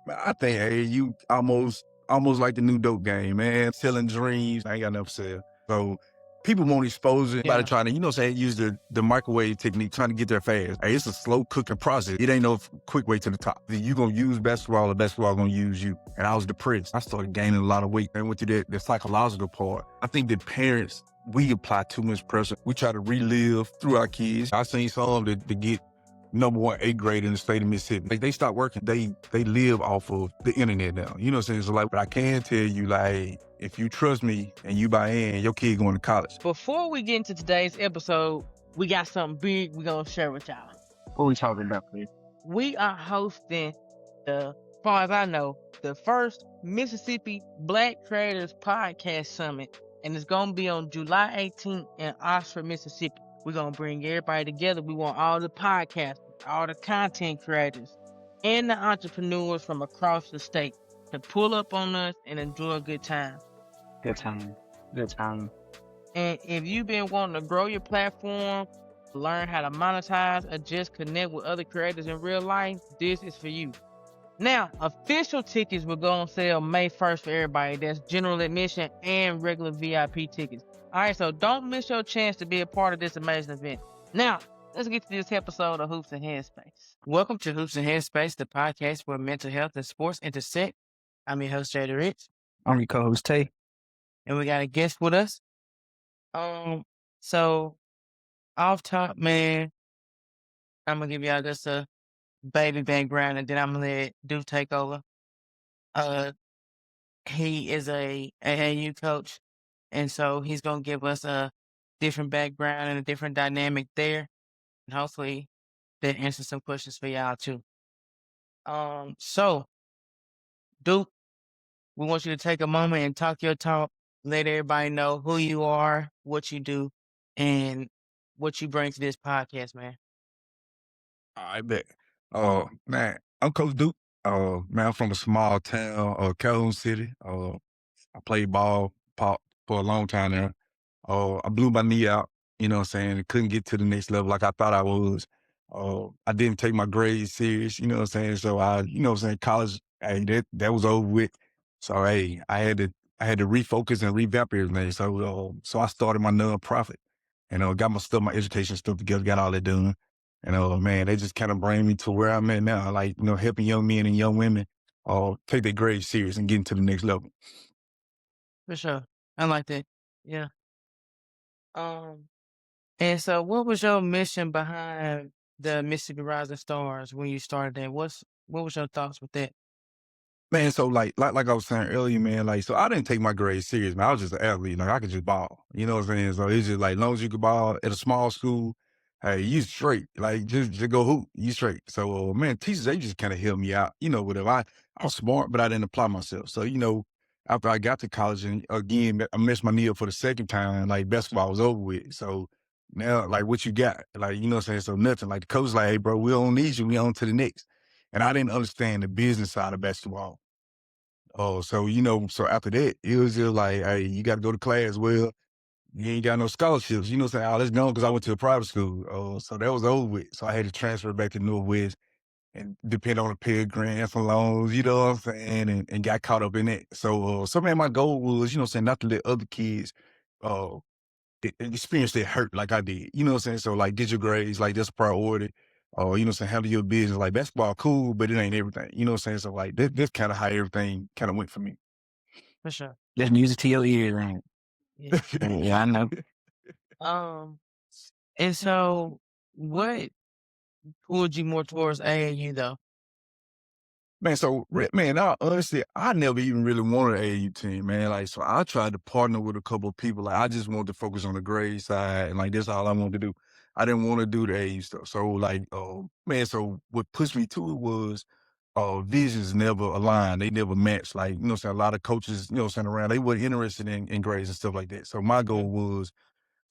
Man, I think, hey, you almost like the new dope game, man. Selling dreams. I ain't got enough to sell. So people won't expose it by Yeah. trying to, use the microwave technique, trying to get there fast. Hey, it's a slow cooking process. It ain't no quick way to the top. You gonna use basketball, or basketball gonna use you. And I was depressed. I started gaining a lot of weight. And went through the psychological part. I think that parents, we apply too much pressure. We try to relive through our kids. I seen some that get number one eighth grade in the state of Mississippi. Like, they stop working. They live off of the internet now. You know what I'm saying? So like, but I can tell you, like, if you trust me and you buy in, your kid going to college. Before we get into today's episode, we got something big we're gonna share with y'all. What we talking about, please? We are hosting as far as I know, the first Mississippi Black Creators Podcast Summit, and it's gonna be on July 18th in Oxford, Mississippi. We're gonna bring everybody together. We want all the podcasters, all the content creators, and the entrepreneurs from across the state to pull up on us and enjoy a good time. Good time. Good time. And if you've been wanting to grow your platform, learn how to monetize, or just connect with other creators in real life, this is for you. Now, official tickets will go on sale May 1st for everybody. That's general admission and regular VIP tickets. All right, so don't miss your chance to be a part of this amazing event. Now, let's get to this episode of Hoops and Headspace. Welcome to Hoops and Headspace, the podcast where mental health and sports intersect. I'm your host, Jada Rich. I'm your co-host, Tay. And we got a guest with us. So off top, man, I'm gonna give y'all just a baby background, and then I'm gonna let Duke take over. He is a AAU coach, and so he's gonna give us a different background and a different dynamic there, and hopefully that answers some questions for y'all too. So Duke, we want you to take a moment and talk your talk. Let everybody know who you are, what you do, and what you bring to this podcast, man. I bet. Man, I'm Coach Duke. Man, I'm from a small town, Calhoun City. I played ball pop for a long time there. I blew my knee out, you know what I'm saying? Couldn't get to the next level like I thought I was. I didn't take my grades serious, you know what I'm saying? So college, hey, that was over with. So hey, I had to refocus and revamp everything. So I started my nonprofit and got my education stuff together, got all that done. And man, they just kind of bring me to where I'm at now, like, helping young men and young women take their grades serious and getting to the next level. For sure. I like that. Yeah. And so what was your mission behind the Mississippi Rising Stars when you started that? What was your thoughts with that? Man, so like I was saying earlier, man, like, so I didn't take my grades serious, man. I was just an athlete. Like, I could just ball. You know what I'm saying? So it's just like, as long as you could ball at a small school, hey, you straight. Like, just go hoop, you straight. So, man, teachers, they just kind of helped me out, whatever. I was smart, but I didn't apply myself. So, after I got to college and again, I messed my knee up for the second time, like, basketball was over with. So now, like, what you got? Like, you know what I'm saying? So nothing. Like, the coach was like, hey, bro, we don't need you. We on to the next. And I didn't understand the business side of basketball. Oh, so after that, it was just like, hey, you got to go to class. Well, you ain't got no scholarships. You know what I'm saying? Oh, let's go because I went to a private school. Oh, so that was over with. So I had to transfer back to Northwest and depend on the Pell Grants and loans, you know what I'm saying? And got caught up in that. So man, my goal was, not to let other kids uh, experience that hurt like I did. You know what I'm saying? So like, get your grades, like, that's a priority. You know what I'm saying? Handle your business. Like, basketball, cool, but it ain't everything. You know what I'm saying? So like, that's kind of how everything kind of went for me. For sure. That's music to your ears, right? Yeah. Yeah, I know. And so what pulled you more towards AAU though? Man, honestly, I never even really wanted an AAU team, man. Like, so I tried to partner with a couple of people. Like, I just wanted to focus on the grade side, and like, that's all I wanted to do. I didn't want to do the AAU stuff. So like, man, so what pushed me to it was, visions never aligned. They never matched. Like, you know what I'm saying? A lot of coaches, around, they weren't interested in grades and stuff like that. So my goal was,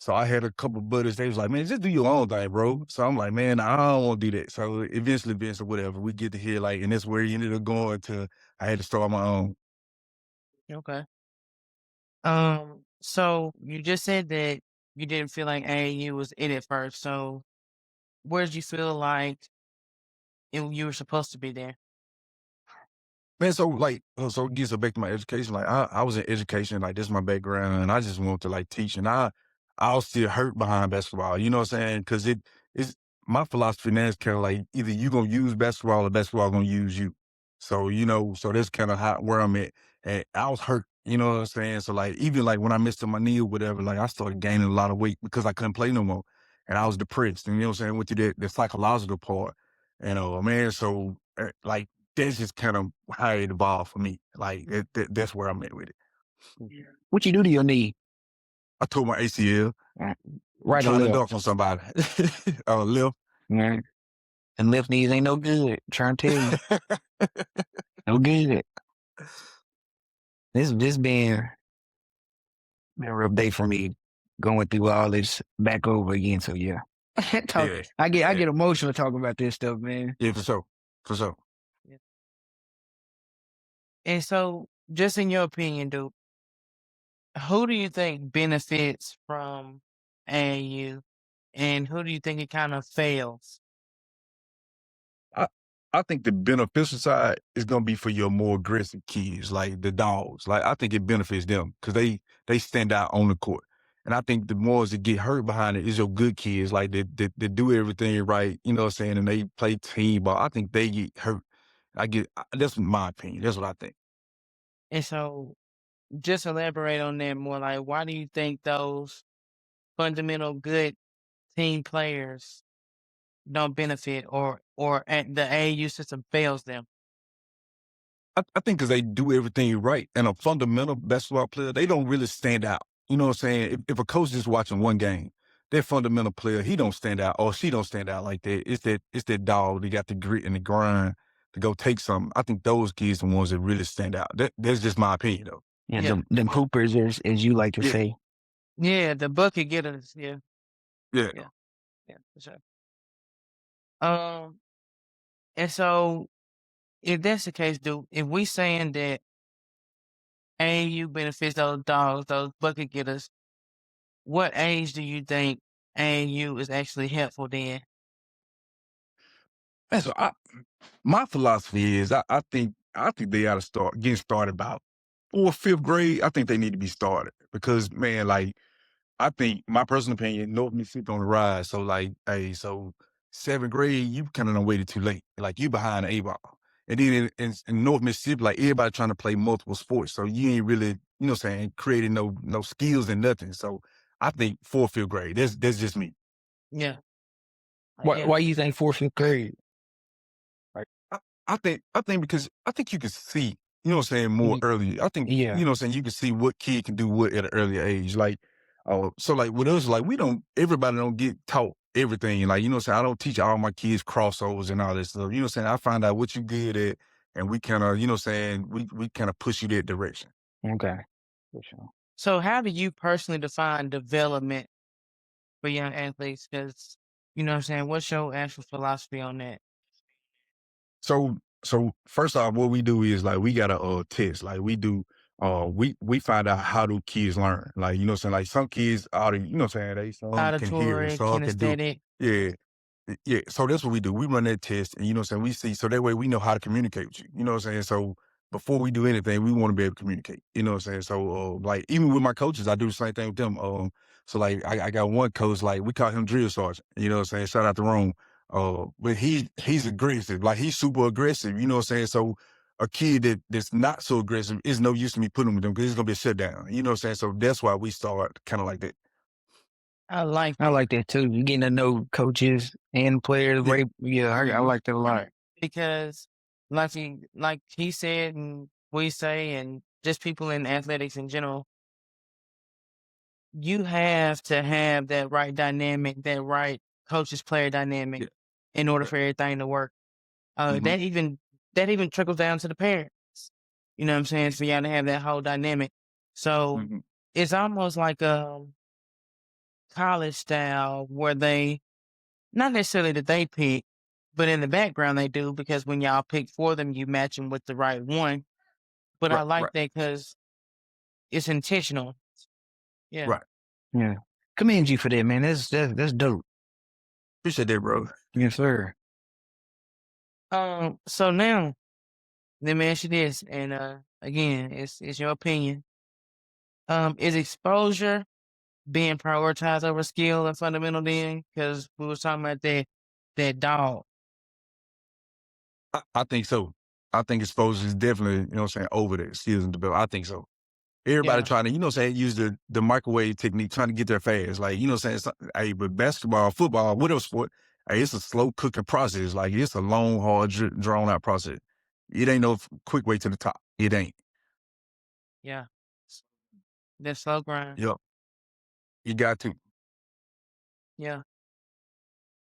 so I had a couple of buddies. They was like, man, just do your own thing, bro. So I'm like, man, I don't want to do that. So eventually, Vince or whatever, we get to here, like, and that's where he ended up going to. I had to start my own. Okay. So you just said that you didn't feel like AAU was it at first. So where did you feel like you were supposed to be there? Man, so like, so it gets back to my education. Like, I was in education, like this is my background, and I just wanted to like teach, and I was still hurt behind basketball. You know what I'm saying? Because it's my philosophy now is kind of like either you gonna use basketball or basketball gonna use you. So so that's kind of how where I'm at. And I was hurt. You know what I'm saying? So like even like when I missed my knee or whatever, like I started gaining a lot of weight because I couldn't play no more, and I was depressed. And you know what I'm saying? Went through the psychological part, and man, so like that's just kind of how it evolved for me. Like that's where I'm at with it. What you do to your knee? I tore my ACL Uh, Right or trying to left? dunk on somebody. Left. Right. And left knees ain't no good. Trying to tell you, no good. This been a rough day for me going through all this back over again. So yeah, Yeah, I yeah, get emotional talking about this stuff, man. yeah, for sure, for sure. Yeah. And so, just in your opinion, dude, who do you think benefits from AAU, and who do you think it kind of fails? I I think the beneficial side is gonna be for your more aggressive kids, like the dogs. Like I think it benefits them because they stand out on the court. And I think the ones that get hurt behind it is your good kids, like that do everything right, you know what I'm saying, and they play team ball. I think they get hurt. That's my opinion. That's what I think. And so, just elaborate on that more. Like, why do you think those fundamental good team players don't benefit, or at the AAU system fails them? I think because they do everything right, and a fundamental basketball player, they don't really stand out. You know what I'm saying? If a coach is watching one game, that fundamental player, he don't stand out or she don't stand out like that. It's that dog that got the grit and the grind to go take something. I think those kids the ones that really stand out. That's just my opinion though. Yeah, Yeah, them hoopers, as you like to Yeah, say. yeah, the bucket getters. Yeah, yeah. yeah, yeah, for sure. Um, and so if that's the case, dude, if we saying that AAU benefits those dogs, those bucket getters, what age do you think AAU is actually helpful then? And so my philosophy is I think they ought to start getting started about fourth, fifth grade. I think they need to be started because man, like I think my personal opinion, North Mississippi on the rise. So like, hey, so seventh grade, you kind of done waited too late. Like you behind the A-ball. And then in North Mississippi, like everybody trying to play multiple sports. So you ain't really, you know what I'm saying, creating no skills and nothing. So I think fourth, fifth grade. That's just me. Yeah, yeah, Why you think fourth, fifth grade? Like, I, I think because I think you can see, you know what I'm saying, more early. I think, yeah, you know what I'm saying, you can see what kid can do what at an earlier age. Like, so like with us, like everybody don't get taught everything. Like, you know what I'm saying, I don't teach all my kids crossovers and all this stuff. You know what I'm saying? I find out what you good at and we kind of, you know what I'm saying, we kind of push you that direction. okay, for sure. So how do you personally define development for young athletes? Because, you know what I'm saying, what's your actual philosophy on that? So first off, what we do is like we got a test. Like we do we find out how do kids learn. Like, you know what I'm saying? Like some kids you know what I'm saying, they some can hear, Auditory, some can do. kinesthetic. Yeah. Yeah. So that's what we do. We run that test and you know what I'm saying, we see so that way we know how to communicate with you. You know what I'm saying? So before we do anything, we want to be able to communicate. You know what I'm saying? So like even with my coaches, I do the same thing with them. So like I got one coach, like we call him drill sergeant. You know what I'm saying? Shout out to Rome. But he's aggressive, like he's super aggressive, you know what I'm saying? So a kid that's not so aggressive is no use to me putting him with them because it's gonna be a shutdown. You know what I'm saying? So that's why we start kind of like that. I like I that like that too. You getting to know coaches and players, Yeah. right? Yeah, I like that a lot. because, like he said, and we say, and just people in athletics in general, you have to have that right dynamic, that right coaches player dynamic, Yeah. in order Yeah. for everything to work. Hmm. That even trickles down to the parents. You know what I'm saying? For y'all to have that whole dynamic. So Hmm. it's almost like college style where they not necessarily that they pick, but in the background they do because when y'all pick for them, you match them with the right one. But I Right, like right, that because it's intentional. Yeah. right. Yeah, commend you for that, man. That's dope. Appreciate that, bro. Yes, sir. So now let me ask you this, and again, it's your opinion. Is exposure being prioritized over skill and fundamental then? Because we was talking about that dog. I think so. I think exposure is definitely, over the skills and development. I think so. Everybody Yeah, trying to, use the microwave technique, trying to get there fast. Like, hey, but basketball, football, whatever sport, hey, it's a slow cooking process. Like, it's a long, hard, drawn out process. It ain't no quick way to the top. It ain't. yeah. That slow grind. Yep. You got to. Yeah.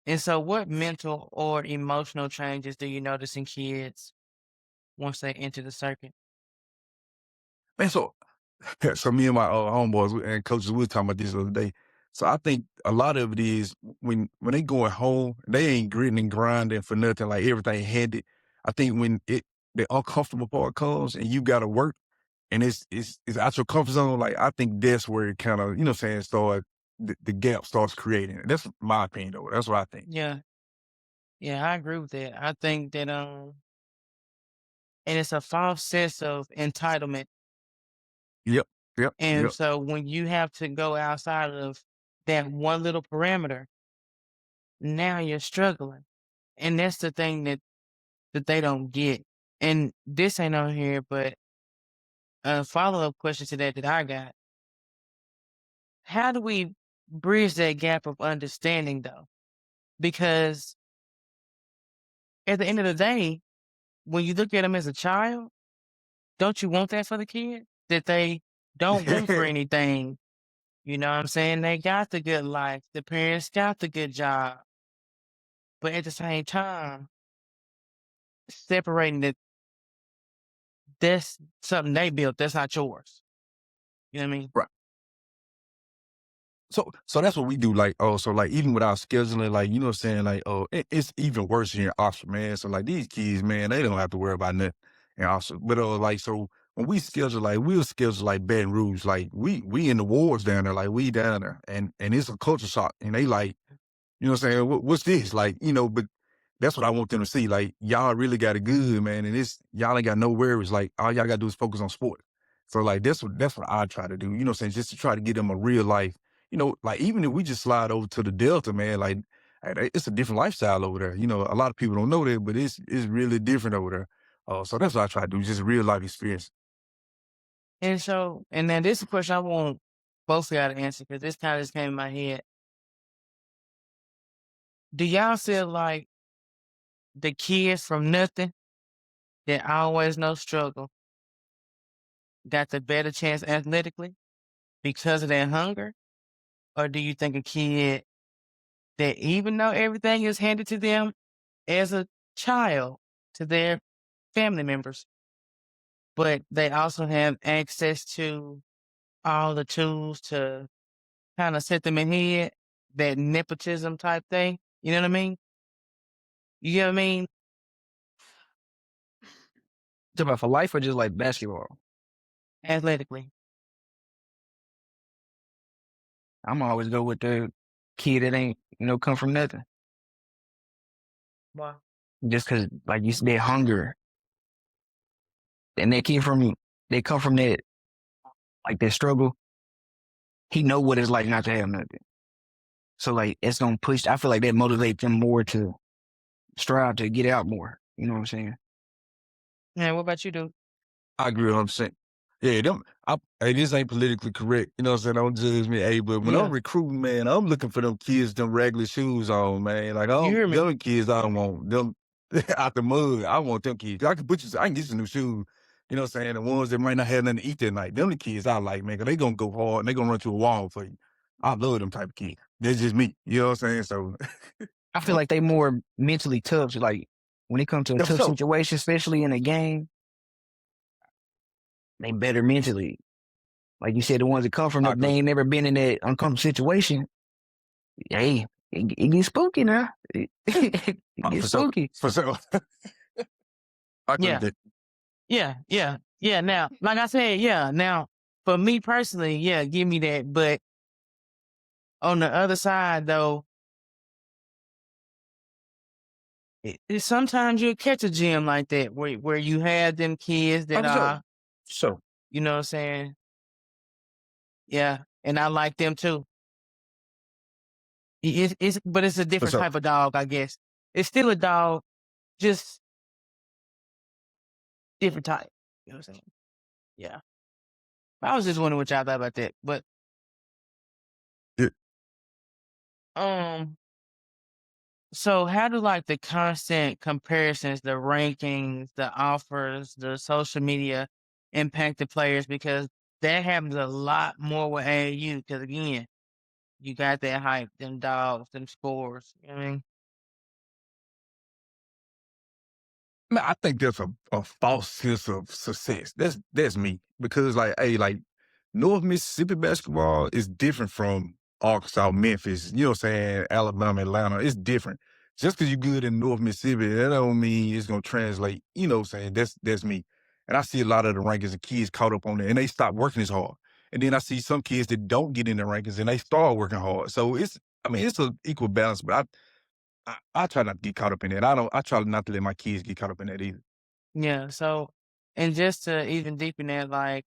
And so, what mental or emotional changes do you notice in kids once they enter the circuit? Man, so me and my homeboys and coaches, we were talking about this the other day. So I think a lot of it is when they going home, they ain't gritting and grinding for nothing, like everything handed. I think when the uncomfortable part comes and you got to work and it's out your comfort zone, like I think that's where it kind of, start the gap starts creating. That's my opinion, though. That's what I think. Yeah, yeah, I agree with that. I think that and it's a false sense of entitlement. Yep, yep, And yep. so when you have to go outside of that one little parameter, now you're struggling. And that's the thing that they don't get. And this ain't on here, but a follow-up question to that I got. How do we bridge that gap of understanding though? Because at the end of the day, when you look at them as a child, don't you want that for the kid? That they don't want for anything. You know what I'm saying? They got the good life. The parents got the good job. But at the same time, separating that that's something they built, that's not yours. You know what I mean? Right. So that's what we do. Like, so like even with our scheduling, like, you know what I'm saying? Like, it's even worse here in Oxford, man. So like these kids, man, they don't have to worry about nothing in Oxford. But like, so when we schedule, like we'll schedule like Baton Rouge, like we in the wards down there, like we down there, and it's a culture shock, and they like, you know what I'm saying? What's this? Like, but that's what I want them to see. Like, y'all really got it good, man. And y'all ain't got no worries. Like, all y'all got to do is focus on sport. So, like, that's what I try to do. You know what I'm saying? Just to try to get them a real life. Like, even if we just slide over to the Delta, man, like, hey, it's a different lifestyle over there. A lot of people don't know that, but it's really different over there. So that's what I try to do, just real life experience. And so, and then this is a question I want both of y'all to answer because this kind of just came in my head. Do y'all feel like the kids from nothing that always no struggle got the better chance athletically because of their hunger? Or do you think a kid that even though everything is handed to them as a child to their family members, but they also have access to all the tools to kind of set them ahead, that nepotism type thing? You know what I mean? You know what I mean? Talk about for life or just like basketball? Athletically. I'm always go with the kid that ain't, come from nothing. Wow. Just cause like you said, that hunger and they come from that, like that struggle. He know what it's like not to have nothing. So like, it's going to push, I feel like that motivates them more to strive to get out more. You know what I'm saying? Yeah, what about you, dude? I agree 100%. Yeah, hey, this ain't politically correct. You know what I'm saying? Don't judge me. Hey, but when I'm Yeah, recruiting, man, I'm looking for them kids, them regular shoes on, man. Like, you hear me? them kids, I don't want them out the mud. I want them kids. I can get some new shoes. You know what I'm saying? The ones that might not have nothing to eat that night. Them the kids I like, man, because they going to go hard and they going to run to a wall for you. I love them type of kids. That's just me. You know what I'm saying? So, I feel like they more mentally tough. So like when it comes to a yeah, for tough sure. situation, especially in a game, they better mentally. Like you said, the ones that come from I that, they agree. ain't never been in that uncomfortable situation. Hey, it gets spooky now. It gets For sure. spooky. For sure. I agree with Yeah, that. yeah. Now, like I said, yeah. Now, for me personally, yeah, give me that. But on the other side, though, Sometimes you'll catch a gym like that where you have them kids Oh, that for sure. are, Sure. you know what I'm saying? Yeah, and I like them too. But it's a For different sure. type of dog, I guess. It's still a dog, just different type. You know what I'm saying? Yeah. I was just wondering what y'all thought about that. But Yeah. um, so how do like the constant comparisons, the rankings, the offers, the social media impact the players? Because that happens a lot more with AAU. Because again, you got that hype, them dogs, them scores. You know what I mean? Man, I think there's a false sense of success. That's me. Because like, hey, like North Mississippi basketball is different from Arkansas, Memphis, you know what I'm saying, Alabama, Atlanta. It's different. Just because you're good in North Mississippi, that don't mean it's gonna translate, you know what I'm saying? That's me. And I see a lot of the rankings and kids caught up on it and they stop working as hard. And then I see some kids that don't get in the rankings and they start working hard. So it's an equal balance, but I try not to get caught up in that. I try not to let my kids get caught up in that either. Yeah. So, and just to even deepen that, like,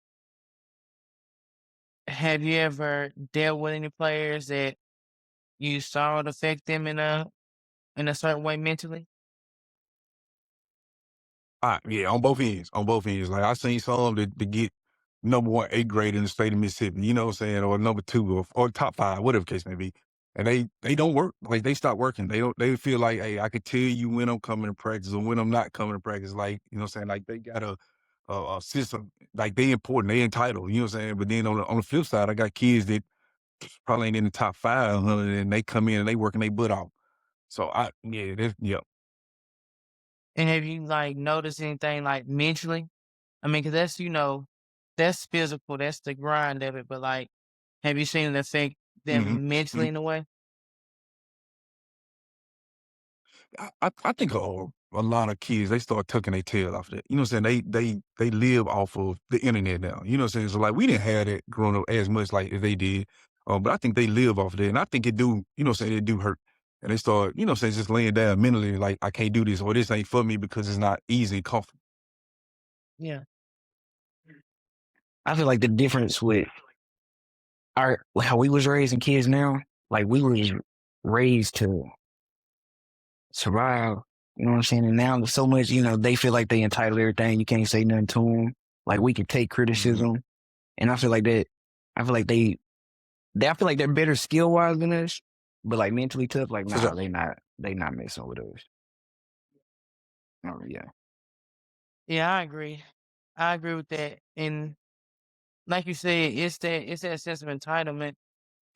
have you ever dealt with any players that you saw it affect them in a certain way mentally? Yeah, on both ends, on both ends. Like I seen some that get number one eighth grade in the state of Mississippi, you know what I'm saying, or number two or top five, whatever the case may be. And they don't work. Like they stop working. They feel like, hey, I could tell you when I'm coming to practice or when I'm not coming to practice. Like, you know what I'm saying? Like they got a system, like they important, they entitled, you know what I'm saying? But then on the flip side, I got kids that probably ain't in the top 500 and they come in and they working their butt off. So yeah. And have you like noticed anything like mentally? I mean, because that's, that's physical, that's the grind of it. But like, have you seen it affect hmm them mentally in a way? I think a lot of kids they start tucking their tail off that. You know what I'm saying? They live off of the internet now. You know what I'm saying? So like we didn't have that growing up as much like as they did. But I think they live off of that. And I think it do, you know what I'm saying, it do hurt. And they start, you know what I'm saying, just laying down mentally like I can't do this or this ain't for me because it's not easy and comfortable. Yeah. I feel like the difference with how we was raising kids now, like we were just raised to survive. You know what I'm saying? And now there's so much, they feel like they entitled to everything. You can't say nothing to them. Like we can take Mm-hmm. criticism, and I feel like that. I feel like I feel like they're better skill wise than us, but like mentally tough. Like For nah, sure. they not. They not messing with us. Oh yeah. Yeah, I agree. I agree with that. And like you said, it's that sense of entitlement.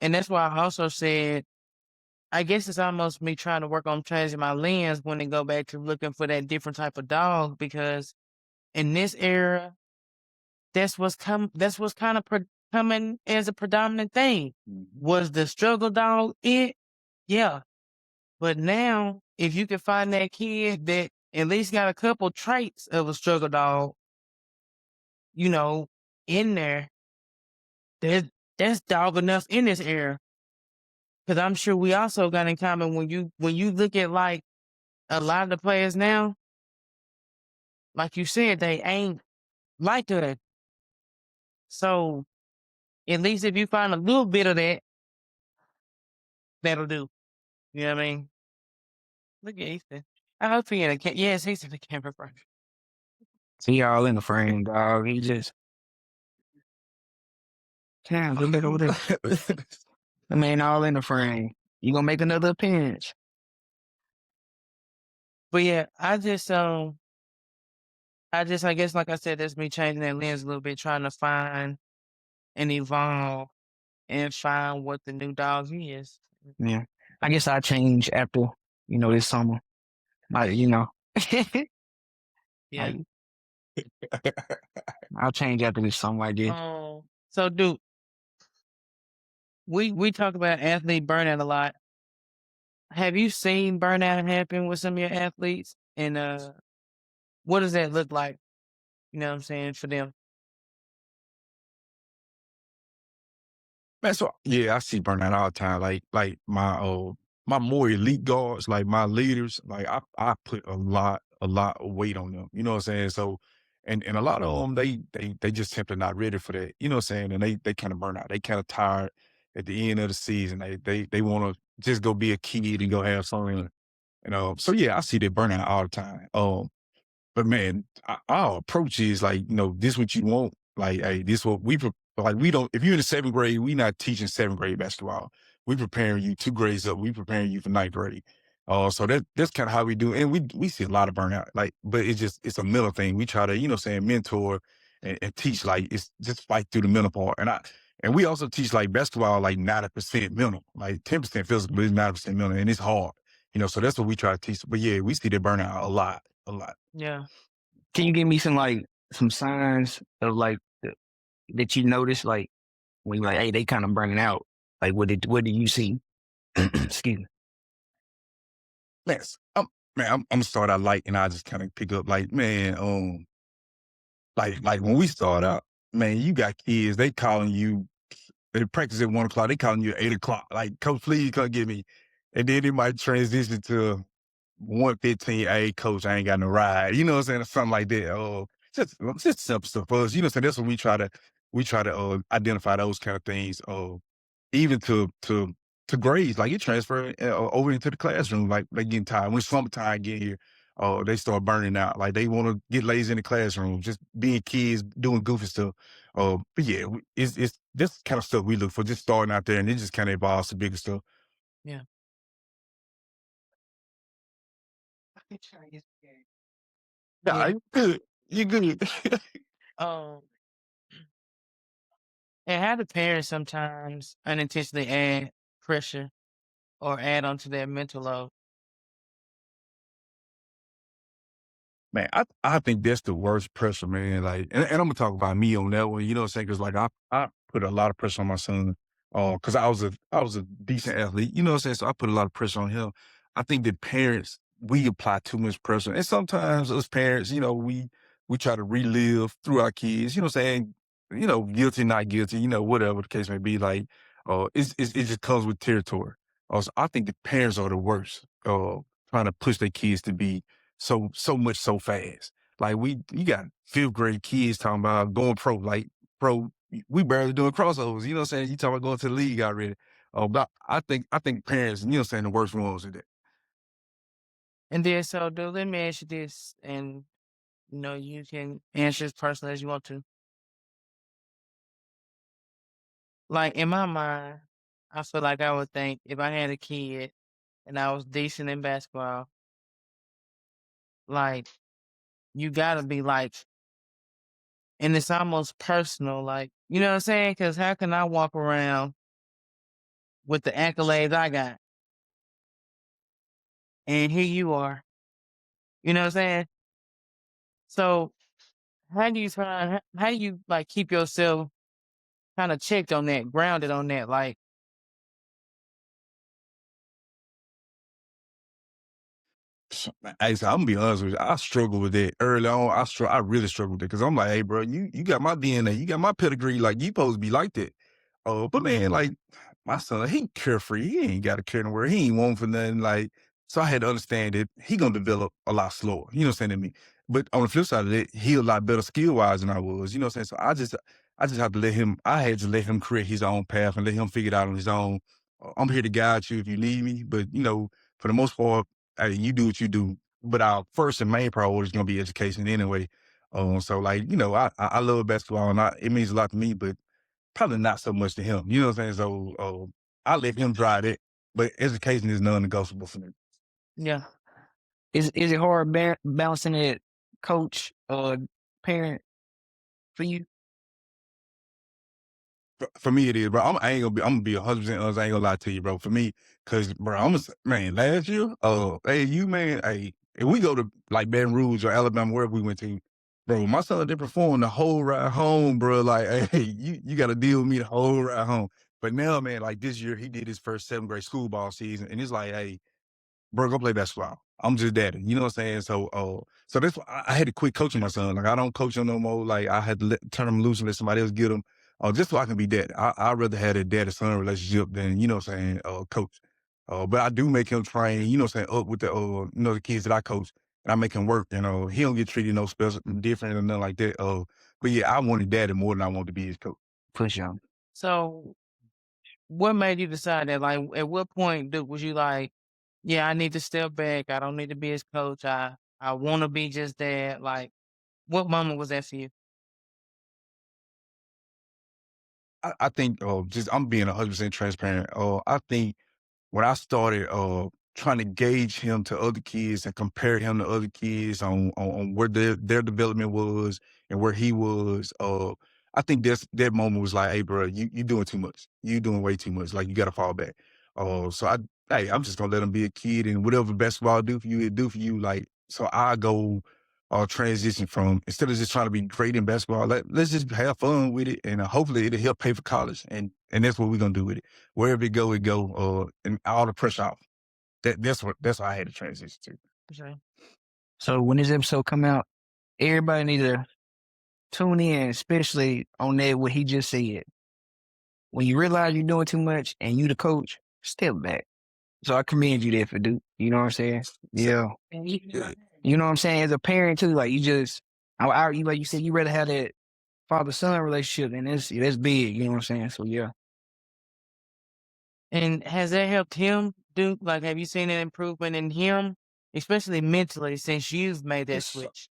And that's why I also said, I guess it's almost me trying to work on changing my lens when they go back to looking for that different type of dog, because in this era, that's what's kind of coming as a predominant thing. Was the struggle dog it? Yeah. But now, if you can find that kid that at least got a couple traits of a struggle dog, you know, in there, there's that's dog enough in this era. Because I'm sure we also got in common when you look at like a lot of the players now, like you said, they ain't like us. So at least if you find a little bit of that, that'll do. You know what I mean? Look at Ethan. I hope he in a yes, he's in the camera frame. See all in the frame, dog. He just damn. Look back over there. The man all in the frame. You gonna make another appearance? But yeah, I guess like I said, that's me changing that lens a little bit, trying to find and evolve and find what the new dog is. Yeah. I guess I change after this summer. Like Yeah. like I'll change after this summer. I guess. So dude, we talk about athlete burnout a lot. Have you seen burnout happen with some of your athletes? And what does that look like? You know what I'm saying, for them? Man, so yeah, I see burnout all the time. Like my my more elite guards, like my leaders, like I put a lot of weight on them. You know what I'm saying? So, and a lot of them, they just simply not ready for that. You know what I'm saying? And they kind of burn out. They kind of tired at the end of the season. They want to just go be a kid and go have something. So yeah, I see that burnout all the time. But man, our approach is like, this what you want. Like, hey, this what like. We don't. If you're in the seventh grade, we not teaching seventh grade basketball. We preparing you 2 grades up. We preparing you for ninth grade. So that's kind of how we do. And we see a lot of burnout. Like, but it's a mental thing. We try to, mentor and teach. Like, it's just fight through the mental part. And we also teach like basketball, like 90% mental, like 10% physical, but it's 90% mental, and it's hard. So that's what we try to teach. But yeah, we see the burnout a lot, a lot. Yeah. Can you give me some signs of that you notice, like when you're like, hey, they kind of burning out? Like, what do you see? Excuse me. Yes. I'm gonna start out light and I just kind of pick up like, man, like when we start out, man, you got kids, they calling you, they practice at 1 o'clock, they calling you at 8 o'clock. Like, coach, please come get me. And then it might transition to 1:15, hey, coach, I ain't got no ride. You know what I'm saying? Or something like that. Just simple stuff for us. You know what I'm saying? That's what we try to identify those kind of things. Even to grades, like it transfer over into the classroom. Like they getting tired. When summertime get here, they start burning out. Like they want to get lazy in the classroom, just being kids, doing goofy stuff. But yeah, it's this kind of stuff we look for, just starting out there, and it just kind of evolves to bigger stuff. Yeah. Yeah, Yeah. you good. You good. Um, and how do parents sometimes unintentionally add pressure or add onto their mental load? Man, I think that's the worst pressure, man. Like, and I'm gonna talk about me on that one. You know what I'm saying? Because like I put a lot of pressure on my son, because I was a decent athlete. You know what I'm saying? So I put a lot of pressure on him. I think that parents, we apply too much pressure, and sometimes us parents, we try to relive through our kids. You know what I'm saying? Guilty, not guilty. Whatever the case may be. Like, it just comes with territory. So I think the parents are the worst. Trying to push their kids to be so much so fast. Like you got fifth grade kids talking about going pro, like pro. We barely doing crossovers. You know what I'm saying? You talking about going to the league already. But I think parents, you know what I'm saying, the worst ones in that. And then, so let me ask you this, and you can answer as personally as you want to. Like in my mind, I feel like I would think if I had a kid and I was decent in basketball, like you gotta be like, and it's almost personal, like you know what I'm saying? Because how can I walk around with the accolades I got, and here you are? You know what I'm saying? So how do you like keep yourself kind of checked on that, grounded on that, like Hey, so I'm gonna be honest with you. I struggle with that early on. I really struggle with it because I'm like, hey, bro, you got my DNA, you got my pedigree. Like you supposed to be like that. But man, like my son, he carefree. He ain't got a care in the world. He ain't want for nothing. Like, so I had to understand that he gonna develop a lot slower. You know what I'm saying to me? But on the flip side of that, he a lot better skill wise than I was. You know what I'm saying? So I just have to let him. I had to let him create his own path and let him figure it out on his own. I'm here to guide you if you need me, but for the most part, hey, you do what you do. But our first and main priority is gonna be education anyway. So like I love basketball and it means a lot to me, but probably not so much to him. You know what I'm saying? So I let him drive it, but education is non-negotiable for me. yeah. Is it hard balancing it, coach, parent for you? For me, it is, bro. I'm gonna be 100% honest. I ain't gonna lie to you, bro. For me, cause bro, man. Last year, AAU, man. Hey, if we go to like Baton Rouge or Alabama, wherever we went to, bro, my son didn't perform the whole ride home, bro. Like, hey, you got to deal with me the whole ride home. But now, man, like this year, he did his first seventh grade school ball season, and it's like, hey, bro, go play basketball. I'm just daddy. You know what I'm saying? So that's why I had to quit coaching my son. Like I don't coach him no more. Like I had to turn him loose and let somebody else get him. Just so I can be daddy. I'd rather have a daddy-son relationship than, you know what I'm saying, coach. But I do make him train, you know what I'm saying, up with the, the kids that I coach. And I make him work, he don't get treated no special, different or nothing like that. But yeah, I wanted daddy more than I wanted to be his coach. Push on. So what made you decide that? Like, at what point was you like, yeah, I need to step back. I don't need to be his coach. I want to be just dad. Like, what moment was that for you? I think just I'm being 100% transparent. I think when I started trying to gauge him to other kids and compare him to other kids on where their development was and where he was, I think that moment was like, hey, bro, you doing too much. You doing way too much. Like you got to fall back. I'm just gonna let him be a kid and whatever basketball do for you, it do for you. Like so, I go transition from instead of just trying to be great in basketball, let's just have fun with it and hopefully it'll help pay for college and that's what we're gonna do with it. Wherever it go, and all the pressure off. That's what I had to transition to. Okay. So when this episode come out, everybody need to tune in, especially on that what he just said. When you realize you're doing too much and you the coach, step back. So I commend you there for Duke. You know what I'm saying? Yeah. Yeah. You know what I'm saying? As a parent too, like you just, you like you said, you rather have that father-son relationship, and that's big. You know what I'm saying? So yeah. And has that helped him, Duke? Like, have you seen an improvement in him, especially mentally, since you've made that switch?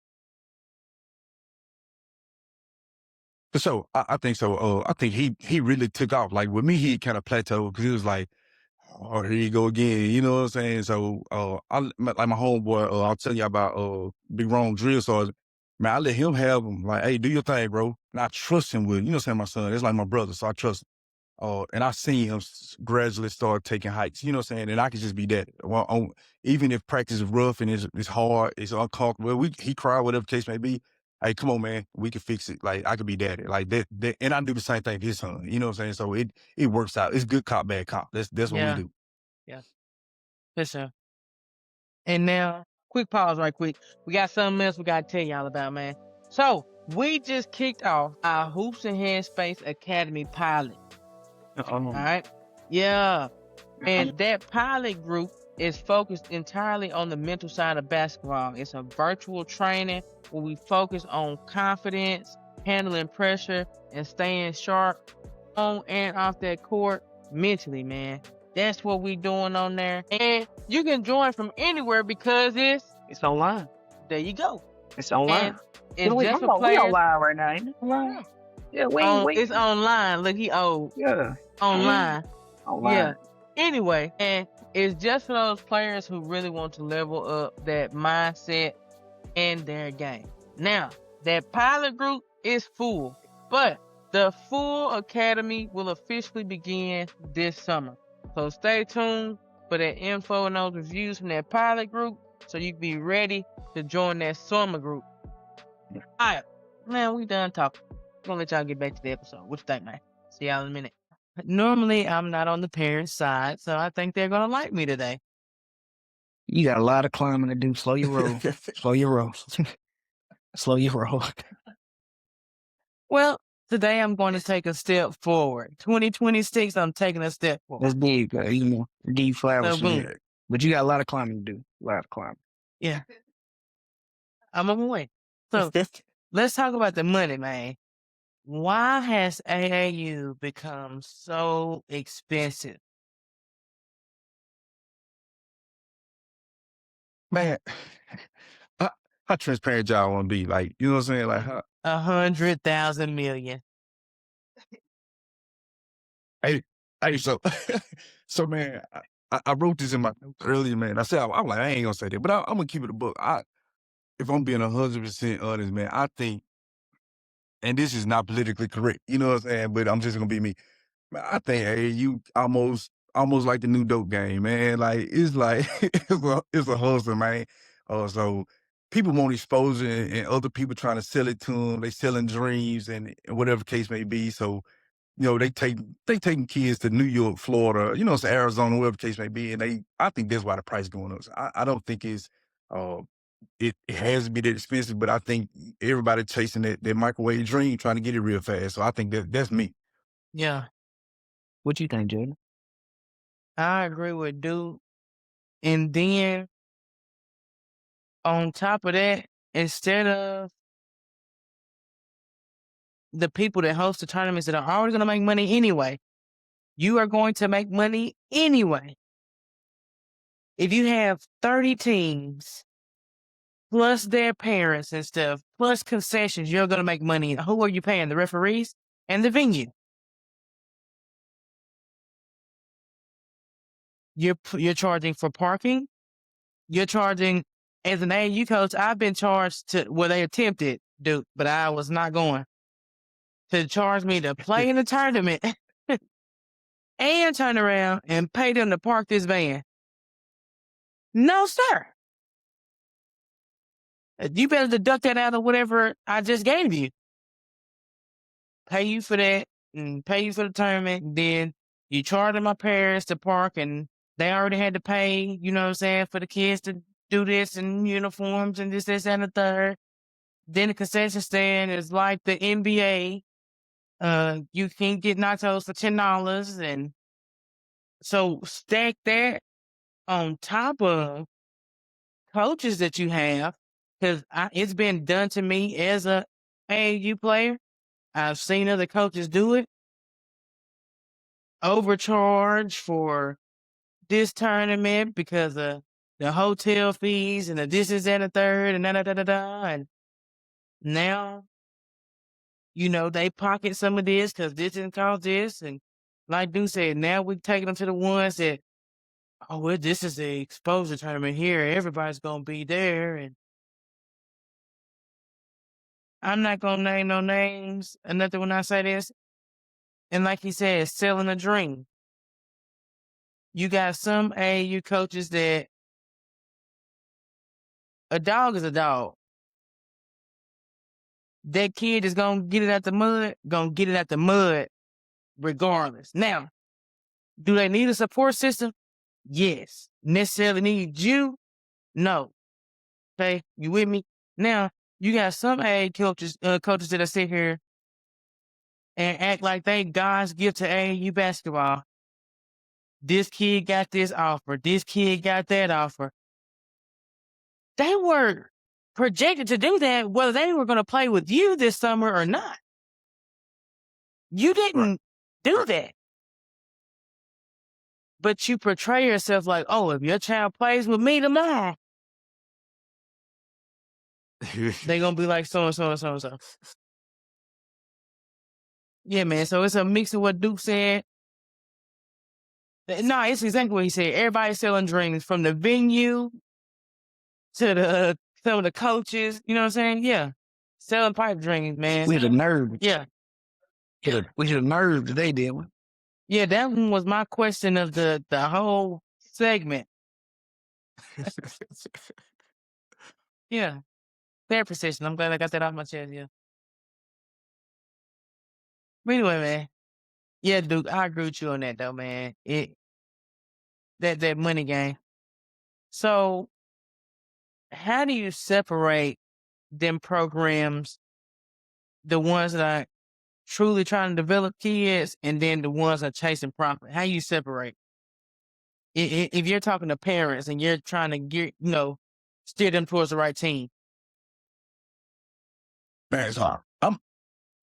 For sure. I think so. I think he really took off. Like with me, he kind of plateaued because he was like, oh, here you go again. You know what I'm saying? So like my homeboy, I'll tell you about Big Wrong Drill Sergeant. Man, I let him have him. Like, hey, do your thing, bro. And I trust him with, you know what I'm saying, my son. It's like my brother, so I trust him. And I seen him gradually start taking hikes, you know what I'm saying? And I could just be that. Well, even if practice is rough and it's hard, it's uncomfortable, he cry, whatever the case may be. Hey, come on, man, we can fix it. Like, I could be daddy. Like that, and I do the same thing to his son, you know what I'm saying? So it works out. It's good cop, bad cop. That's what we do. Yeah. For sure. And now, quick pause right quick. We got something else we got to tell y'all about, man. So, we just kicked off our Hoops and Headspace Academy pilot. All right? Yeah. And that pilot group is focused entirely on the mental side of basketball. It's a virtual training where we focus on confidence, handling pressure, and staying sharp on and off that court mentally, man. That's what we doing on there. And you can join from anywhere because it's online. There you go. It's online. And it's just for players. We online right now, ain't it? Online. Yeah, wait. It's online. Look, he old. Yeah. Online. Online. Yeah. Anyway, and it's just for those players who really want to level up that mindset in their game. Now, that pilot group is full, but the full academy will officially begin this summer. So stay tuned for that info and those reviews from that pilot group so you can be ready to join that summer group. All right, man, we done talking. I'm gonna let y'all get back to the episode. What you think, man? See y'all in a minute. Normally, I'm not on the parent side, so I think they're gonna like me today. You got a lot of climbing to do. Slow your roll. Slow your roll. Slow your roll. Well, today I'm going to take a step forward. 2026, I'm taking a step forward. That's big, you know, D flowers. So boom. But you got a lot of climbing to do. A lot of climbing. Yeah. I'm on my way. So let's talk about the money, man. Why has AAU become so expensive? Man, how transparent y'all want to be? Like, you know what I'm saying? Like, 100,000 million. Hey, so man, I wrote this in my notes earlier, man. I said, I'm like, I ain't gonna say that, but I'm gonna keep it a book. If I'm being 100% honest, man, I think, and this is not politically correct, you know what I'm saying? But I'm just gonna be me. Man, I think, hey, you almost like the new dope game, man. Like it's like it's a hustle, man. So people want exposure, and other people trying to sell it to them. They selling dreams and whatever case may be. So they taking kids to New York, Florida, it's Arizona, whatever the case may be, and I think that's why the price going up. So I don't think it's it has to be that expensive, but I think everybody chasing that microwave dream, trying to get it real fast. So I think that's me. Yeah. What you think, Jada? I agree with Duke. And then on top of that, instead of the people that host the tournaments that are already going to make money anyway, you are going to make money anyway. If you have 30 teams plus their parents and stuff, plus concessions, you're going to make money. Who are you paying? The referees and the venue. You're charging for parking. You're charging, as an AAU coach, I've been charged they attempted, Duke, but I was not going to charge me to play in the tournament and turn around and pay them to park this van. No, sir. You better deduct that out of whatever I just gave you. Pay you for that and pay you for the tournament. Then you charging my parents to park, and they already had to pay, you know what I'm saying, for the kids to do this and uniforms and this, and the third. Then the concession stand is like the NBA. You can get nachos for $10. And so stack that on top of coaches that you have, because it's been done to me as a AAU player. I've seen other coaches do it. Overcharge for this tournament because of the hotel fees and the this, and the third, and da-da-da-da-da. And now, they pocket some of this because this didn't cost this. And like Duke said, now we're taking them to the ones that, well, this is the exposure tournament here. Everybody's going to be there. And I'm not going to name no names or nothing when I say this. And like he said, selling a dream. You got some AAU coaches that a dog is a dog. That kid is going to get it out the mud regardless. Now, do they need a support system? Yes. Necessarily need you? No. Okay, you with me? Now, you got some AAU coaches that sit here and act like they God's gift to AAU basketball. This kid got this offer. This kid got that offer. They were projected to do that whether they were going to play with you this summer or not. You didn't do that. But you portray yourself like, oh, if your child plays with me tomorrow, they're going to be like so. Yeah, man. So it's a mix of what Duke said. No, it's exactly what he said. Everybody's selling dreams from the venue to some of the coaches. You know what I'm saying? Yeah. Selling pipe dreams, man. We had a nerve. Yeah. We had a nerve today, didn't we? Yeah, that one was my question of the whole segment. Yeah. Fair precision. I'm glad I got that off my chest, yeah. But anyway, man. Yeah, Duke, I agree with you on that though, man. That money game. So how do you separate them programs, the ones that are truly trying to develop kids and then the ones that are chasing profit? How you separate? If you're talking to parents and you're trying to get, steer them towards the right team. Man, so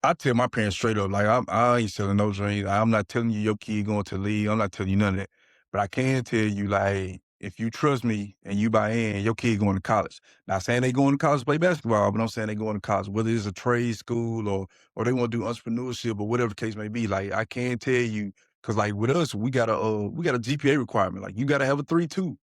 I tell my parents straight up, like, I ain't selling no dreams. I'm not telling you your kid going to the league. I'm not telling you none of that. But I can tell you, like, if you trust me and you buy in, your kid going to college. Not saying they going to college to play basketball, but I'm saying they going to college, whether it's a trade school or they want to do entrepreneurship or whatever the case may be. Like, I can tell you, because, like, with us, we got a GPA requirement. Like, you got to have a 3.2.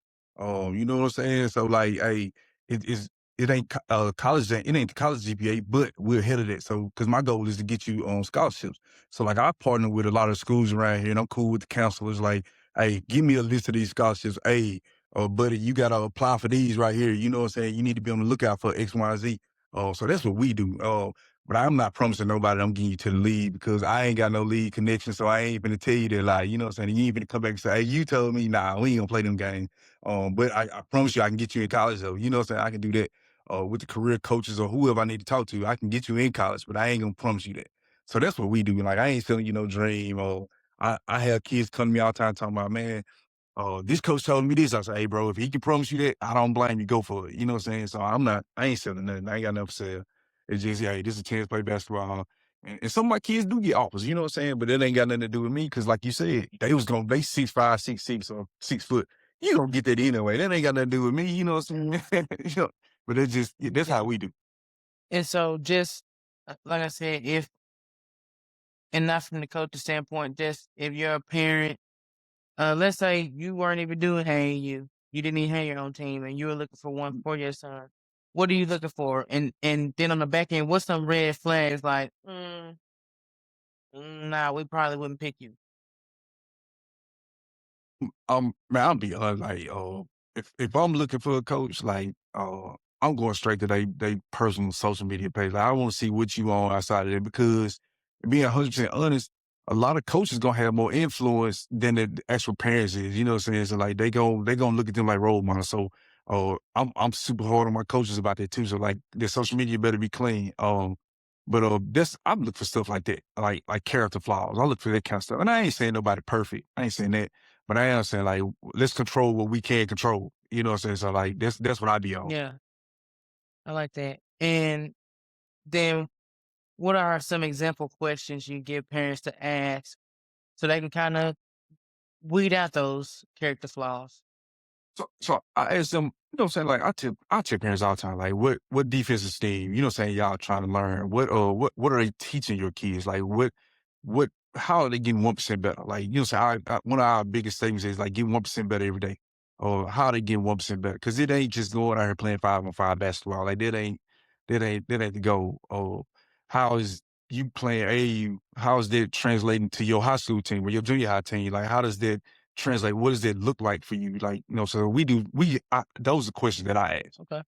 You know what I'm saying? So, like, hey, it ain't college. It ain't the college GPA, but we're ahead of that. So, because my goal is to get you on scholarships. So, like, I partner with a lot of schools around here, and I'm cool with the counselors. Like, hey, give me a list of these scholarships. Hey, buddy, you gotta apply for these right here. You know what I'm saying? You need to be on the lookout for X, Y, Z. So that's what we do. But I'm not promising nobody I'm getting you to the league because I ain't got no league connection. So I ain't gonna tell you that, like, you know what I'm saying? You ain't gonna come back and say, hey, you told me, nah, we ain't gonna play them games. But I promise you I can get you in college though. You know what I'm saying? I can do that. With the career coaches or whoever I need to talk to, I can get you in college, but I ain't gonna promise you that. So that's what we do. Like, I ain't selling you no dream. Or I have kids come to me all the time talking about, man, This coach told me this. I said, hey, bro, if he can promise you that, I don't blame you. Go for it. You know what I'm saying? So I ain't selling nothing. I ain't got nothing for sale. It's just, hey, this is a chance to play basketball. And some of my kids do get offers, you know what I'm saying? But that ain't got nothing to do with me. Cause like you said, they 6'5", 6'6", or 6 foot. You gonna get that anyway. That ain't got nothing to do with me. You know what I'm saying? You know, but it's just, that's how we do. And so just like I said, and not from the coach's standpoint, just if you're a parent, let's say you weren't even doing AAU, you didn't even have your own team, and you were looking for one for your son. What are you looking for? And then on the back end, what's some red flags like? Nah, we probably wouldn't pick you. Man, I'll be honest, like, if I'm looking for a coach, like, I'm going straight to they personal social media page. Like, I want to see what you on outside of it because being 100% honest, a lot of coaches gonna have more influence than the actual parents is. You know what I'm saying? So like they gonna look at them like role models. So, I'm super hard on my coaches about that too. So like their social media better be clean. But this I'm looking for stuff like that, like character flaws. I look for that kind of stuff, and I ain't saying nobody perfect. I ain't saying that. But I am saying, like, let's control what we can control. You know what I'm saying? So, like, that's what I be on. Yeah, I like that. And then what are some example questions you give parents to ask so they can kind of weed out those character flaws? So I ask them, you know what I'm saying? Like, I tell parents all the time, like, what defensive scheme, you know what I'm saying, y'all trying to learn? What are they teaching your kids? Like, how are they getting 1% better? Like, you know what I'm saying? One of our biggest statements is, like, getting 1% better every day. Or how are they getting 1% better? Because it ain't just going out here playing 5-on-5 basketball. Like, that ain't the goal. Or how is you playing AAU? How is that translating to your high school team or your junior high team? Like, how does that translate? What does that look like for you? Like, you know, so those are questions that I ask. Okay.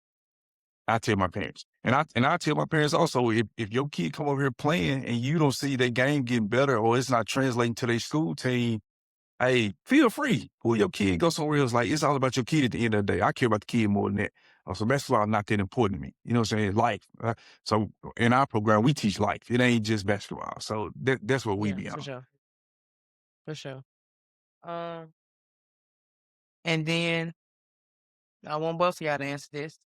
I tell my parents. And I tell my parents also, if your kid come over here playing and you don't see their game getting better or it's not translating to their school team, hey, feel free. Pull your kid, go somewhere else. Like, it's all about your kid at the end of the day. I care about the kid more than that. So basketball not that important to me. You know what I'm saying? Life. So in our program, we teach life. It ain't just basketball. So that's what we be For on. sure. For sure. And then I want both of y'all to answer this.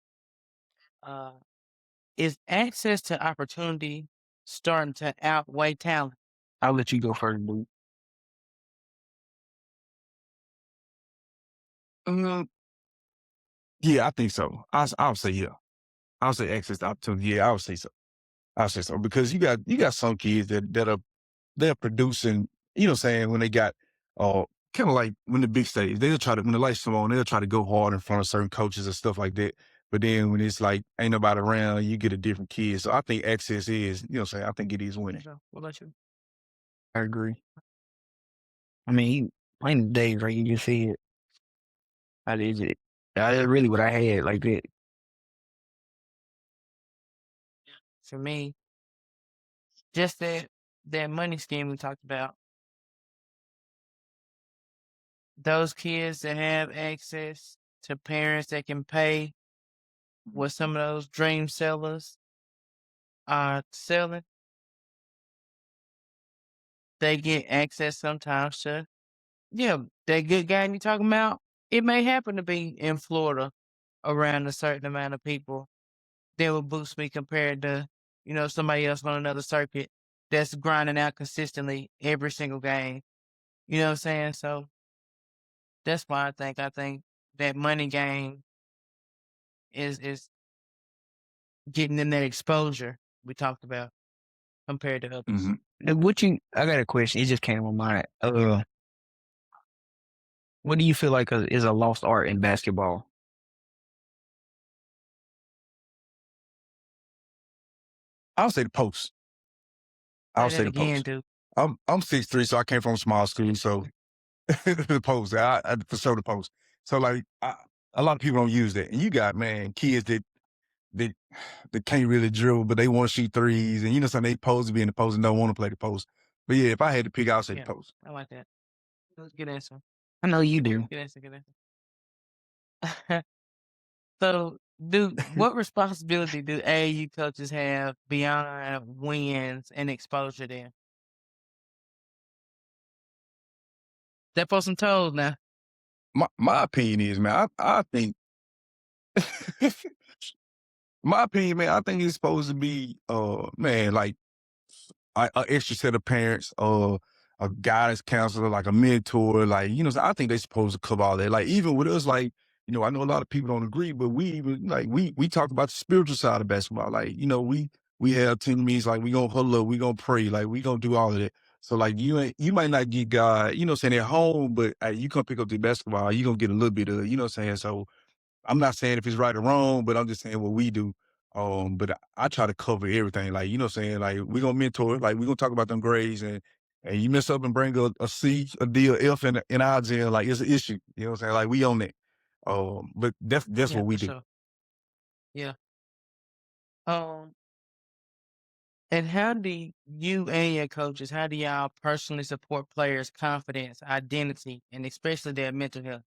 Is access to opportunity starting to outweigh talent? I'll let you go first, dude. Mm, yeah, I think so. I'll say yeah. I'll say access to opportunity. Yeah, I would say so. I'll say so because you got some kids they're producing. You know, what I'm saying when they got kind of like when the big stage, when the lights come on, they'll try to go hard in front of certain coaches and stuff like that. But then when it's like ain't nobody around, you get a different kid. So I think access is, you know, what I'm saying I think it is For winning. sure. What about you? I agree. I mean, playing the days, right? You just see it. That is it. That is really what I had like that. For me, just that money scheme we talked about. Those kids that have access to parents that can pay what some of those dream sellers are selling, they get access sometimes to, that good guy you talking about, it may happen to be in Florida around a certain amount of people that will boost me compared to, somebody else on another circuit that's grinding out consistently every single game. You know what I'm saying? So that's why I think that money game is getting in that exposure we talked about compared to others. Mm-hmm. I got a question. It just came to my mind. What do you feel like is a lost art in basketball? I'll say the post. I'll Say that say the again, post. dude. I'm 6'3", so I came from a small school, so the post. I for sure the post. So like a lot of people don't use that, and you got kids that that can't really dribble, but they want to shoot threes, and you know something they supposed to be in the post and don't want to play the post. But yeah, if I had to pick, I'll say the post. I like that. That's a good answer. I know you do. Good answer. Good answer. So, what responsibility do AAU coaches have beyond wins and exposure there? Step on some toes now. my opinion is, man, I think my opinion, man, I think it's supposed to be, man, like a extra set of parents, a guidance counselor, like a mentor, like, I think they're supposed to cover all that. Like, even with us, like, I know a lot of people don't agree, but we even like we talk about the spiritual side of basketball. Like, we have team meetings, like we gonna huddle up, we gonna pray, like we gonna do all of that. So like you might not get God, saying at home, but you come pick up the basketball, you gonna get a little bit of, saying. So I'm not saying if it's right or wrong, but I'm just saying what we do. But I try to cover everything. Like, saying, like, we're gonna mentor, like we're gonna talk about them grades, and you mess up and bring a C, a D, a F in our jail, like it's an issue. You know what I'm saying? Like we own that. But that's Yeah, what we for do. sure. Yeah. Um, and how do you and your coaches, how do y'all personally support players' confidence, identity, and especially their mental health?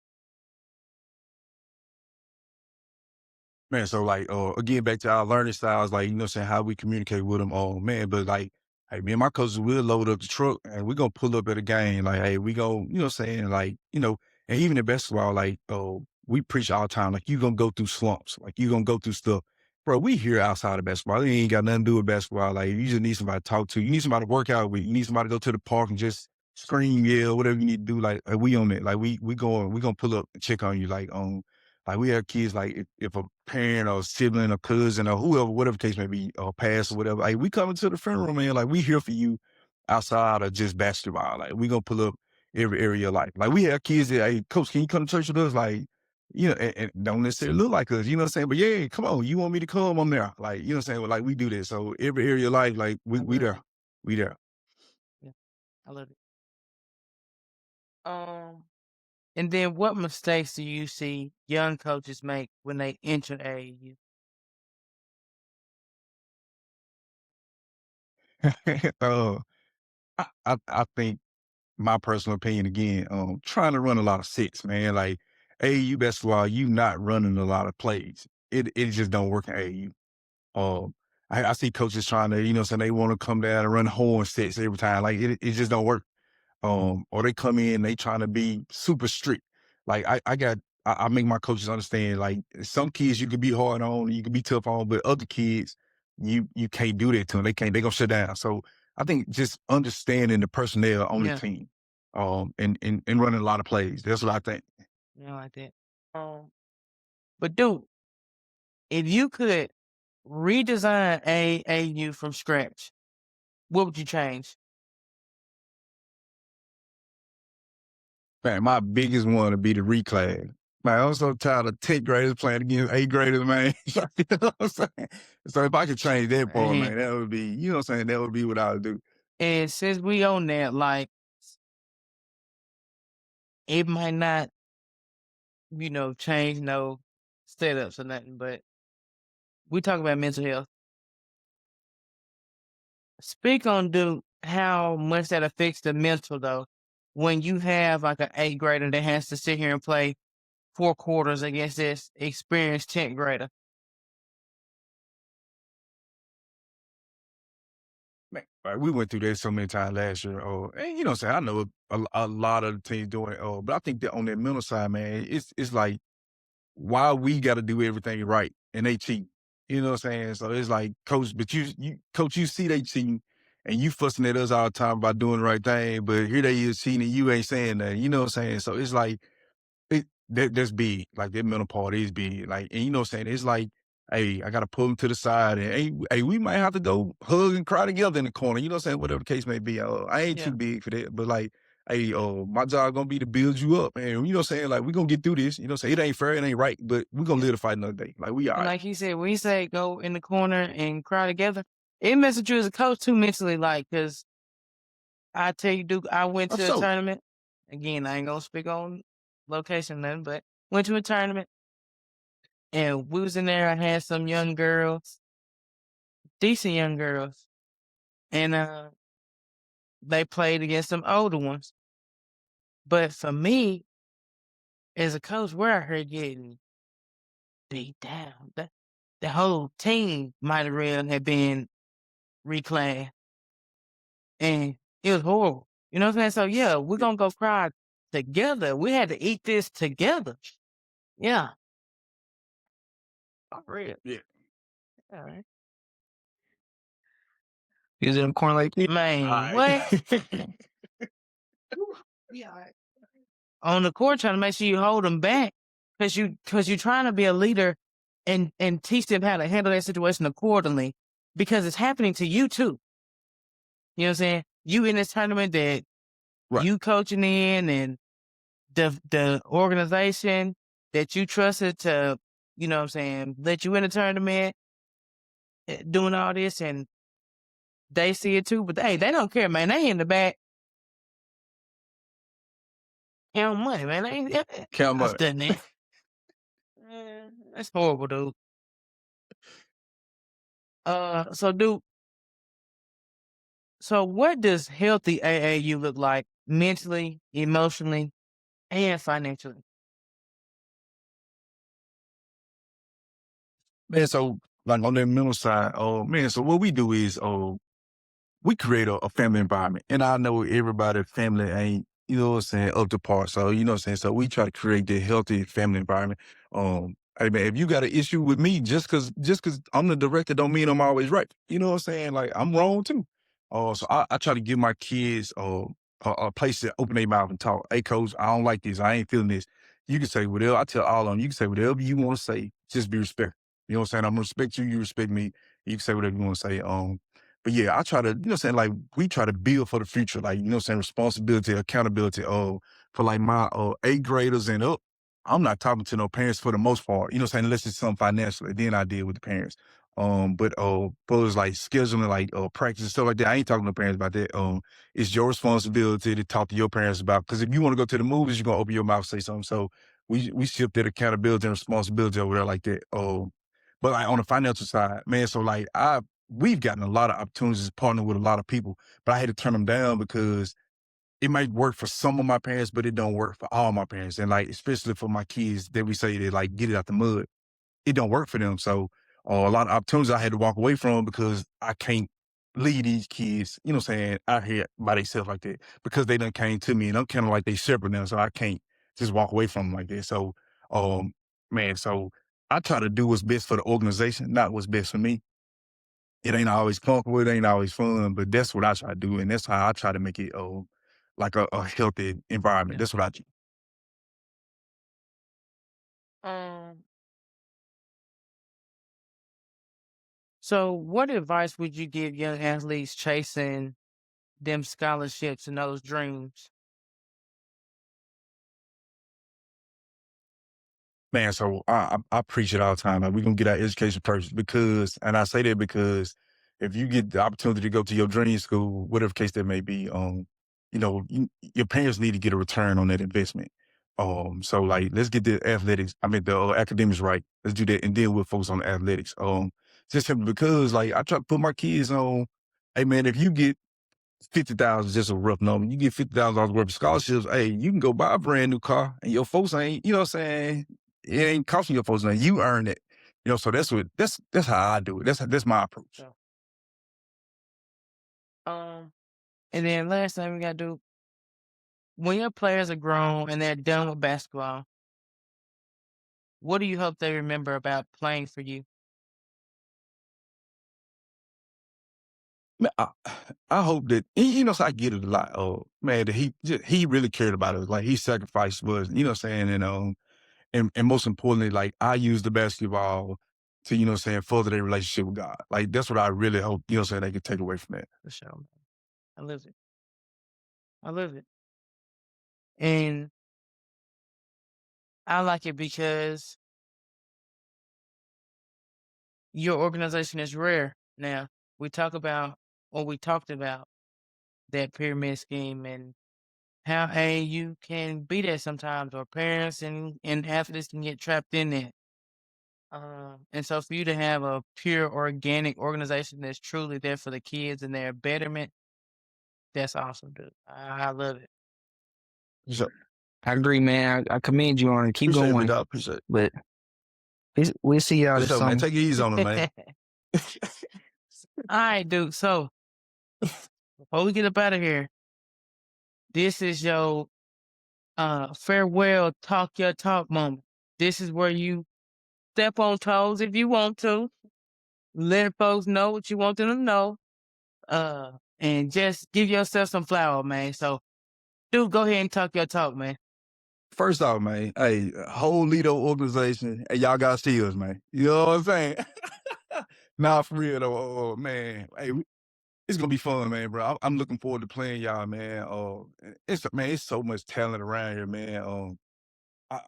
Man, so like again back to our learning styles, like saying how we communicate with them. Oh man, but like hey, me and my coaches will load up the truck and we're gonna pull up at a game. Like, hey, we go, saying like, and even in basketball, like we preach all the time, like you gonna go through slumps, like you gonna go through stuff. Bro, we here outside of basketball. It ain't got nothing to do with basketball. Like you just need somebody to talk to. You need somebody to work out with. You need somebody to go to the park and just scream, yell, whatever you need to do. Like we on it. Like we gonna pull up and check on you. Like we have kids, like if a parent or sibling or cousin or whoever, whatever case may be, or pass or whatever, like we come into the funeral, man. Like we here for you outside of just basketball. Like we gonna pull up every area of life. Like we have kids that, hey, coach, can you come to church with us? Like, and don't necessarily look like us, you know what I'm saying? But yeah, come on, you want me to come? I'm there. Like, you know what I'm saying? Well, like we do this. So every area of life, like I we love there. it. We there. Yeah, I love it. Um, and then what mistakes do you see young coaches make when they enter AAU? uh I think my personal opinion again, trying to run a lot of six, man. Like AAU basketball, you not running a lot of plays. It just don't work in AAU. I see coaches trying to, saying they want to come down and run horn sets every time. Like it just don't work. Or they come in, they trying to be super strict. Like I make my coaches understand, like some kids you can be hard on, you can be tough on, but other kids, you can't do that to them. They gonna shut down. So I think just understanding the personnel on the Yeah, team, and running a lot of plays. That's what I think. I like that. But dude, if you could redesign AAU from scratch, what would you change? Man, my biggest one would be the reclass. Man, I'm so tired of 10th graders playing against 8th graders, man. You know what I'm saying? So if I could change that part, Man, man, that would be, you know what I'm saying? That would be what I would do. and since we on that, like it might not, change no setups or nothing, but we talk about mental health. Speak on how much that affects the mental though. When you have like an 8th grader that has to sit here and play 4 quarters against this experienced 10th grader. Man, like, we went through that so many times last year. And you know what I'm saying? I know a lot of the teams doing it. But I think that on that mental side, man, it's like why we got to do everything right and they cheat. You know what I'm saying? So it's like, coach, but coach, you see they cheating and you fussing at us all the time about doing the right thing, but here they is cheating and you ain't saying that. You know what I'm saying? So it's like that's big. Like that mental part is big. Like, and you know what I'm saying? It's like, hey, I gotta pull them to the side and hey, we might have to go hug and cry together in the corner. You know what I'm saying? Whatever the case may be. I ain't too Yeah. big for that, but like, hey, my job gonna be to build you up. And you know what I'm saying? Like, we gonna get through this. You know what I'm saying? It ain't fair, it ain't right, but we gonna Yeah. live to fight another day. Like we all And right. like he said, when he say go in the corner and cry together, it messes with you as a coach too mentally, like, because I tell you, Duke, I went I'm to a so tournament. Again, I ain't gonna speak on location then, but went to a tournament and we was in there. I had some young girls, decent young girls, and they played against some older ones. But for me, as a coach, we're out here getting beat down. The whole team might have real had been reclaimed, and it was horrible. You know what I'm saying? So yeah, we're gonna go cry together. We had to eat this together. Yeah. For real. Yeah. All right. Is it in corn like this? Man, Alright. what? Yeah. On the court, trying to make sure you hold them back, because you're trying to be a leader and teach them how to handle that situation accordingly, because it's happening to you too. You know what I'm saying? You in this tournament that Right. you coaching in, and the organization that you trusted to, you know what I'm saying, let you in the tournament, doing all this, and they see it too, but hey, they don't care, man. They in the back. Count money, man. They ain't Count I money. studying that. That's horrible, dude. So what does healthy AAU look like mentally, emotionally, and financially? Man, so like on the mental side, man, so what we do is we create a family environment. And I know everybody family ain't, you know what I'm saying, up to par. So, you know what I'm saying? So we try to create the healthy family environment. Hey man, if you got an issue with me, just cause I'm the director don't mean I'm always right. You know what I'm saying? Like I'm wrong too. So I try to give my kids a place to open their mouth and talk. Hey coach, I don't like this. I ain't feeling this. You can say whatever. I tell all of them, you can say whatever you want to say. Just be respectful. You know what I'm saying? I'm gonna respect you, you respect me. You can say whatever you want to say. But yeah, I try to, you know what I'm saying, like we try to build for the future, like, you know what I'm saying, responsibility, accountability, for like my 8th graders and up. I'm not talking to no parents for the most part, you know what I'm saying, unless it's something financially. Then I deal with the parents. But it's like scheduling like practice and stuff like that. I ain't talking to parents about that. It's your responsibility to talk to your parents about, because if you want to go to the movies, you're gonna open your mouth and say something. So we shift that accountability and responsibility over there like that. But like on the financial side, man, so like we've gotten a lot of opportunities to partner with a lot of people, but I had to turn them down because it might work for some of my parents, but it don't work for all my parents. And like, especially for my kids that we say they like get it out the mud, it don't work for them. So a lot of opportunities I had to walk away from because I can't lead these kids, you know what I'm saying, out here by themselves like that, because they done came to me and I'm kind of like they separate now. So I can't just walk away from them like that. So, man, so I try to do what's best for the organization, not what's best for me. It ain't always comfortable, it ain't always fun, but that's what I try to do, and that's how I try to make it, like a healthy environment. Yeah. That's what I do. Um. So, what advice would you give young athletes chasing them scholarships and those dreams? Man, so I preach it all the time. Like we're gonna get our education first because, and I say that because if you get the opportunity to go to your dream school, whatever case that may be, your parents need to get a return on that investment. So like let's get the athletics, I mean the academics right. Let's do that, and then we'll focus on the athletics. Just simply because like I try to put my kids on. Hey man, if you get 50,000 is just a rough number. You get $50,000 worth of scholarships. Hey, you can go buy a brand new car, and your folks ain't. You know what I'm saying? It ain't costing your folks nothing. You earn it. You know, so that's how I do it. That's my approach. So, and then last thing we gotta do, when your players are grown and they're done with basketball, what do you hope they remember about playing for you? Man, I hope that you know. So I get it a lot. Oh man, that he really cared about it. Like he sacrificed was, you know what I'm saying, and most importantly, like I use the basketball to, you know what I'm saying, further their relationship with God. Like that's what I really hope, you know what I'm saying, they could take away from that. For sure, man. I live it. I live it. And I like it because your organization is rare. Now, we talked about that pyramid scheme and how AAU can be that sometimes, or parents and athletes can get trapped in that. And so for you to have a pure organic organization that's truly there for the kids and their betterment, that's awesome, dude. I love it. So I agree, man. I commend you on it. Keep appreciate it, going. dog. Appreciate it. But we'll see y'all For this sure, man. summer. Take it easy on them, man. All right, dude. So before we get up out of here, this is your farewell, talk your talk moment. This is where you step on toes if you want to. Let folks know what you want them to know. And just give yourself some flour, man. So, dude, go ahead and talk your talk, man. First off, man, hey, whole Lido organization, hey, y'all got steals, man. You know what I'm saying? Nah, for real though, man. Hey, it's gonna be fun, man, bro. I'm looking forward to playing y'all, man. It's so much talent around here, man.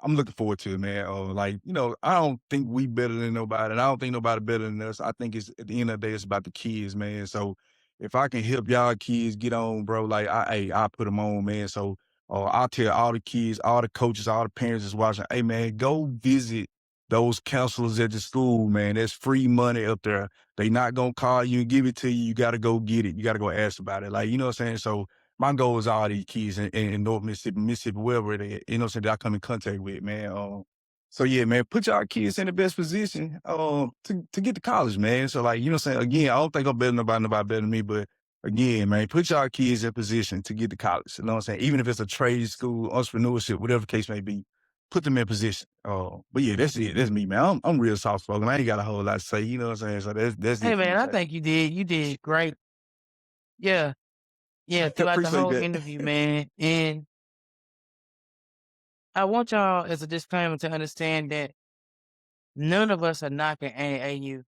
I'm looking forward to it, man. Like, I don't think we better than nobody, and I don't think nobody better than us. I think it's at the end of the day, it's about the kids, man. So if I can help y'all kids get on, bro, like I put them on, man. So I'll tell all the kids, all the coaches, all the parents that's watching, hey man, go visit those counselors at the school, man. There's free money up there. They not gonna call you and give it to you. You gotta go get it. You gotta go ask about it. Like, you know what I'm saying? So my goal is all these kids in North Mississippi, wherever they, you know what I'm saying, that I come in contact with, man. So yeah, man, put y'all kids in the best position to get to college, man. So like, you know what I'm saying? Again, I don't think I'm better than nobody better than me, but again, man, put y'all kids in position to get to college. You know what I'm saying? Even if it's a trade school, entrepreneurship, whatever the case may be, put them in position. But yeah, that's it. That's me, man. I'm real soft spoken. I ain't got a whole lot to say, you know what I'm saying? So that's Hey, it for man, me, I Jay. think you did great. Yeah, throughout the Appreciate whole that. interview, man. And I want y'all as a disclaimer to understand that none of us are knocking AAU.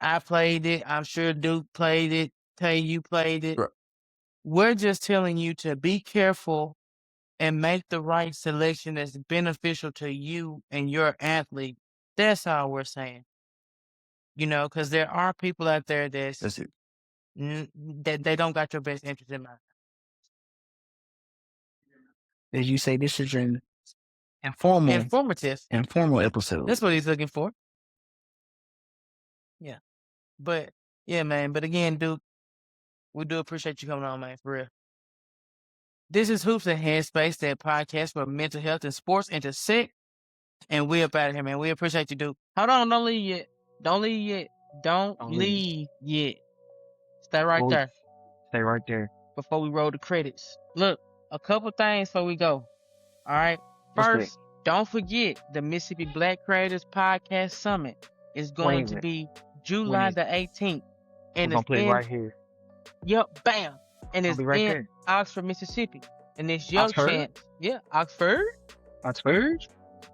I played it. I'm sure Duke played it. Tay, you played it. Right. We're just telling you to be careful and make the right selection that's beneficial to you and your athlete. That's all we're saying. Because there are people out there That's it. that they don't got your best interest in mind. As you say, this is an informative episode. That's what he's looking for. Yeah. But, yeah, man. But again, Duke, we do appreciate you coming on, man, for real. This is Hoops and Headspace, that podcast where mental health and sports intersect. And we up out of here, man. We appreciate you, Duke. Hold on, don't leave yet. Don't leave yet. Don't leave yet. Stay right there Stay right there. before we roll the credits. Look, a couple things before we go. All right. What's that? First, don't forget the Mississippi Black Creators Podcast Summit is going to be July the 18th. And We're gonna play right here. Yep, bam. And I'll it's be right in there. Oxford, Mississippi. And it's your Oxford? chance. Yeah, Oxford. Oxford?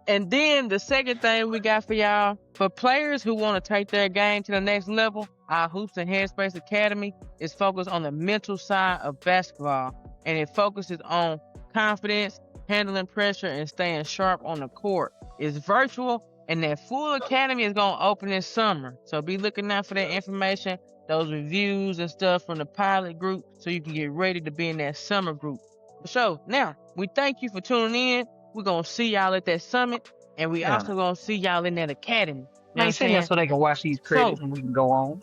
And then the second thing we got for y'all, for players who want to take their game to the next level, our Hoops and Headspace Academy is focused on the mental side of basketball. And it focuses on confidence, handling pressure, and staying sharp on the court. It's virtual, and that full academy is going to open this summer. So be looking out for that information, those reviews and stuff from the pilot group, so you can get ready to be in that summer group. So now, we thank you for tuning in. We're going to see y'all at that summit, and we also going to see y'all in that academy. Man, say that so they can watch these credits and we can go on.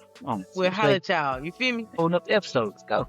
We'll holler at y'all. You feel me? Holding up the episodes. Go.